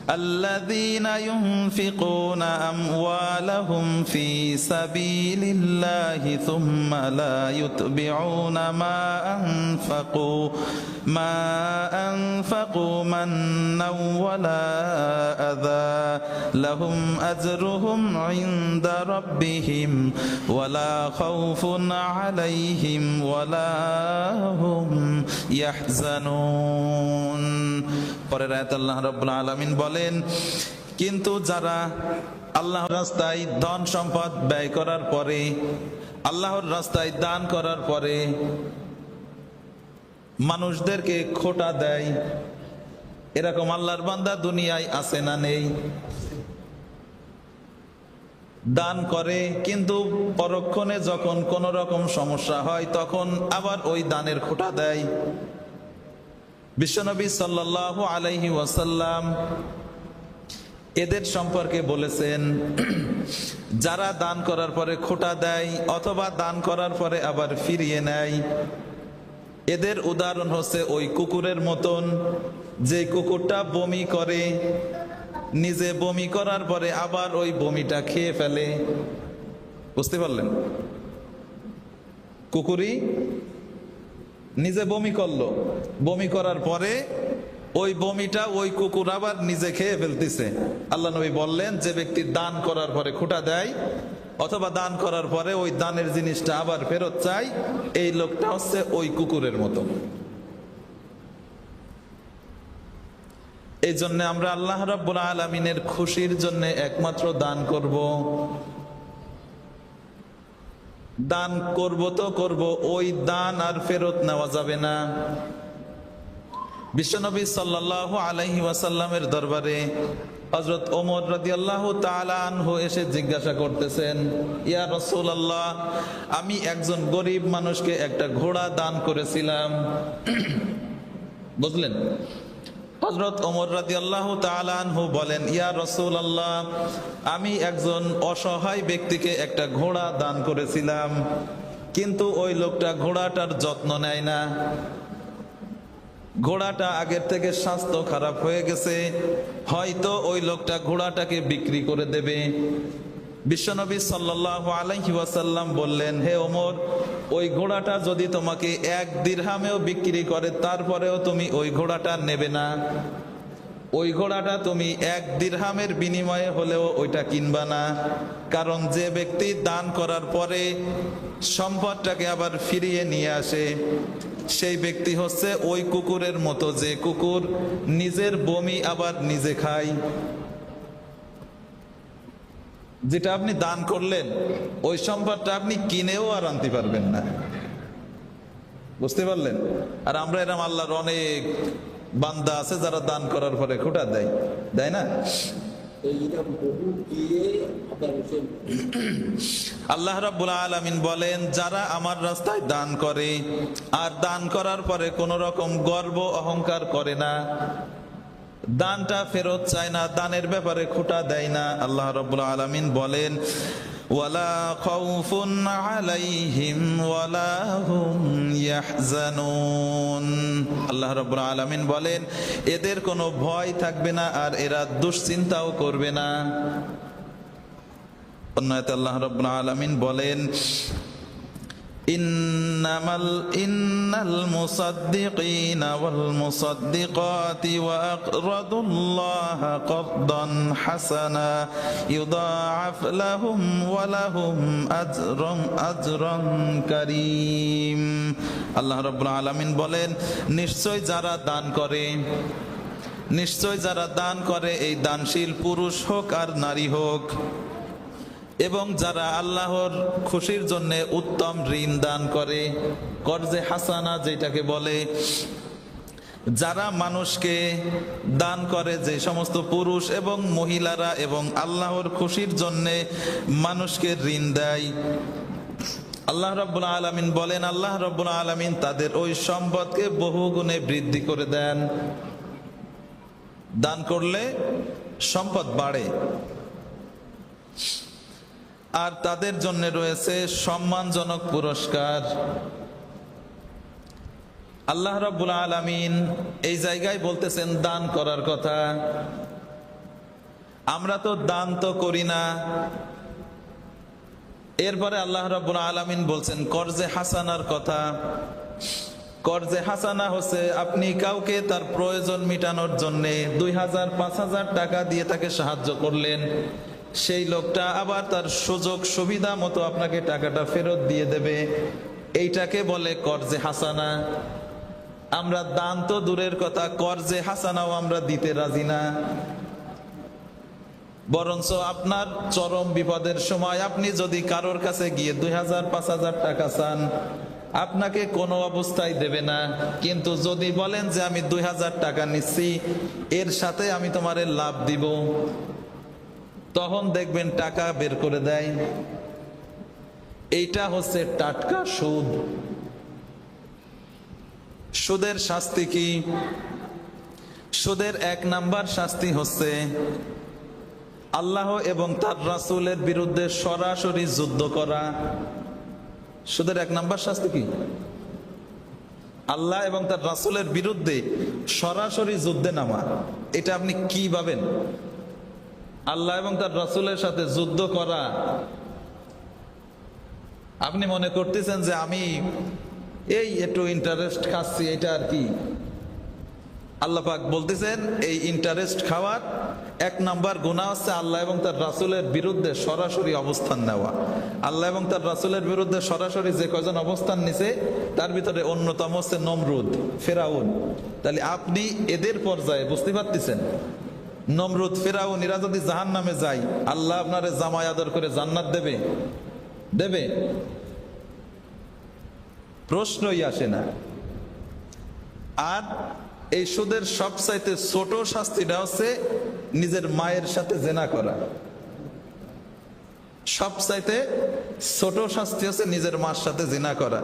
الذين ينفقون أموالهم في سبيل الله ثم لا يتبعون ما أنفقوا منا ولا أذى لهم أجرهم عند ربهم ولا خوف عليهم ولا هم يحزنون। পরের আয়াতে আল্লাহ রাব্বুল আলামিন বলেন, কিন্তু যারা আল্লাহর রাস্তায় ধন সম্পদ ব্যয় করার পরে, আল্লাহর রাস্তায় দান করার পরে মানুষদেরকে খোটা দেয়, এরকম আল্লাহর বান্দা দুনিয়ায় আছে না নেই? দান করে কিন্তু পরক্ষণে যখন কোন রকম সমস্যা হয় তখন আবার ওই দানের খোটা দেয়। বিশ্বনবী সাল্লাল্লাহু আলাইহি ওয়াসাল্লাম এদের সম্পর্কে বলেছেন, যারা দান করার পরে খোটা দেয় অথবা দান করার পরে আবার ফিরিয়ে নেয়, এদের উদাহরণ হচ্ছে ওই কুকুরের মতন, যে কুকুরটা বমি করে, নিজে বমি করার পরে আবার ওই বমিটা খেয়ে ফেলে। বুঝতে পারলেন? কুকুরই নিজে বমি করলো, বমি করার পরে ওই বমিটা ওই কুকুর আবার নিজে খেয়ে ফেলতেছে। আল্লাহ নবী বললেন, যে ব্যক্তি দান করার পরে খোঁটা দেয় অথবা দান করার পরে ওই দানের জিনিসটা আবার ফেরত চায়, এই লোকটা হচ্ছে ওই কুকুরের মতো। এই জন্য আমরা আল্লাহ রাব্বুল আলামিনের খুশির জন্য একমাত্র দান করব। দান করব তো করব, ওই দান আর ফেরত নেওয়া যাবে না। বিশ্বনবী সাল্লাল্লাহু আলাইহি ওয়াসাল্লামের দরবারে হযরত ওমর রাদিয়াল্লাহু তাআলা আনহু এসে জিজ্ঞাসা করতেছেন, ইয়া রাসূলুল্লাহ, আমি একজন গরিব মানুষকে একটা ঘোড়া দান করেছিলাম। বুঝলেন? হযরত ওমর রাদিয়াল্লাহু তাআলা আনহু বলেন, ইয়া রাসূলুল্লাহ, আমি একজন অসহায় ব্যক্তিকে একটা ঘোড়া দান করেছিলাম, কিন্তু ওই লোকটা ঘোড়াটার যত্ন নেয় না। ঘোড়াটা আগের থেকে স্বাস্থ্য খারাপ হয়ে গেছে, হয়তো ওই লোকটা ঘোড়াটাকে বিক্রি করে দেবে। বিশ্বনবী সাল্লাল্লাহু আলাইহি ওয়াসাল্লাম বললেন, হে ওমর, ওই ঘোড়াটা যদি তোমাকে 1 দিরহামেও বিক্রি করে তারপরেও তুমি ওই ঘোড়াটা নেবে না। ওই ঘোড়াটা তুমি 1 দিরহামের বিনিময়ে হলেও ওইটা কিনবা না। কারণ যে ব্যক্তি দান করার পরে সম্পদটাকে আবার ফিরিয়ে নিয়ে আসে, সেই ব্যক্তি হচ্ছে ওই কুকুরের মতো, যে কুকুর নিজের বমি আবার নিজে খায়। যেটা আপনি দান করলেন ওই সম্পদটা আপনি কিনেও আর আনতে পারবেন না। বুঝতে পারলেন? আর আমরা এরকম আল্লাহর অনেক বান্দা আছে যারা দান করার পরে খোঁটা দেয়, দেয় না? আল্লাহ রাব্বুল আলামিন বলেন, যারা আমার রাস্তায় দান করে আর দান করার পরে কোন রকম গর্ব অহংকার করে না, দানটা ফেরত চায় না, দানের ব্যাপারে খোঁটা দেয় না, আল্লাহ রাব্বুল আলামিন বলেন, ওয়ালা খাউফুন আলাইহিম ওয়ালা হুম ইয়াহজানুন। আল্লাহ রাব্বুল আলামিন বলেন, এদের কোনো ভয় থাকবে না আর এরা দুশ্চিন্তাও করবে না। অন্য আয়াতে আল্লাহ রাব্বুল আলামিন বলেন, ইন্নাল মুসাদ্দিকিনা ওয়াল মুসাদ্দিকাতি ওয়া আকরাদুল্লাহা করদান হাসানা ইউদাআফ লাহুম ওয়া লাহুম আজরুন কারীম। আল্লাহ রাব্বুল আলামিন বলেন, নিশ্চয় যারা দান করে, এই দানশীল পুরুষ হোক আর নারী হোক, এবং যারা আল্লাহর খুশির জন্য উত্তম ঋণ দান করে, কর্জে হাসানা যেটাকে বলে, যারা মানুষকে দান করে, যে সমস্ত পুরুষ এবং মহিলারা এবং আল্লাহর খুশির জন্য মানুষকে ঋণ দেয়, আল্লাহ রাব্বুল আলামিন বলেন, আল্লাহ রাব্বুল আলামিন তাদের ওই সম্পদকে বহুগুণে বৃদ্ধি করে দেন। দান করলে সম্পদ বাড়ে, আর তাদের জন্য রয়েছে সম্মানজনক পুরস্কার। আল্লাহ রাব্বুল আলামিন এই জায়গায় বলতেছেন দান করার কথা। আমরা তো দান তো করি না। এরপরে আল্লাহ রাব্বুল আলামিন বলছেন কর্জে হাসানার কথা। কর্জে হাসানা হচ্ছে আপনি কাউকে তার প্রয়োজন মেটানোর জন্য 2000 5000 টাকা দিয়ে তাকে সাহায্য করলেন, সেই লোকটা আবার তার সুযোগ সুবিধা মতো আপনাকে টাকাটা ফেরত দিয়ে দেবে, এইটাকে বলে কর্জে হাসানা। আমরা দান তো দূরের কথা, কর্জে হাসানাও আমরা দিতে রাজি না। বরঞ্চ আপনার চরম বিপদের সময় আপনি যদি কারোর কাছে গিয়ে 2000 5000 টাকা চান, আপনাকে কোনো অবস্থায় দেবে না। কিন্তু যদি বলেন যে আমি 2000 টাকা নিচ্ছি, এর সাথে আমি তোমারে লাভ দিব, তখন দেখবেন টাকা বের করে দেয়। এইটা হচ্ছে টাটকা সুদ। সুদের শাস্তি কি? সুদের 1 নাম্বার শাস্তি হচ্ছে আল্লাহ এবং তার রাসূলের বিরুদ্ধে সরাসরি যুদ্ধ করা। সুদের 1 নাম্বার শাস্তি কি? আল্লাহ এবং তার রাসূলের বিরুদ্ধে সরাসরি যুদ্ধে নামা। এটা আপনি কি ভাবেন? আল্লাহ এবং তার রাসূলের সাথে যুদ্ধ করা, আপনি মনে করতেছেন যে আমি এই একটু ইন্টারেস্ট খাচ্ছি, এটা আর কি? আল্লাহ পাক বলতেছেন এই ইন্টারেস্ট খাওয়ার 1 নাম্বার গুনাহ হচ্ছে আল্লাহ এবং তার রাসূলের বিরুদ্ধে সরাসরি অবস্থান নেওয়া। আল্লাহ এবং তার রাসূলের বিরুদ্ধে সরাসরি যে কয়জন অবস্থান নিছে তার ভিতরে অন্যতম হচ্ছে নমরুদ, ফেরাউন। তাহলে আপনি এদের পর্যায়ে বুঝতে পারতেছেন, নমরুদ ফেরাউন এরা যদি জাহান্নামে যায়, আল্লাহ আপনারে জামাই আদর করে জান্নাত দেবে? দেবে? প্রশ্নই আসে না। আর এই সুদের সবচাইতে ছোট শাস্তিটা হচ্ছে নিজের মায়ের সাথে জেনা করা। সবচাইতে ছোট শাস্তি হচ্ছে নিজের মার সাথে জেনা করা।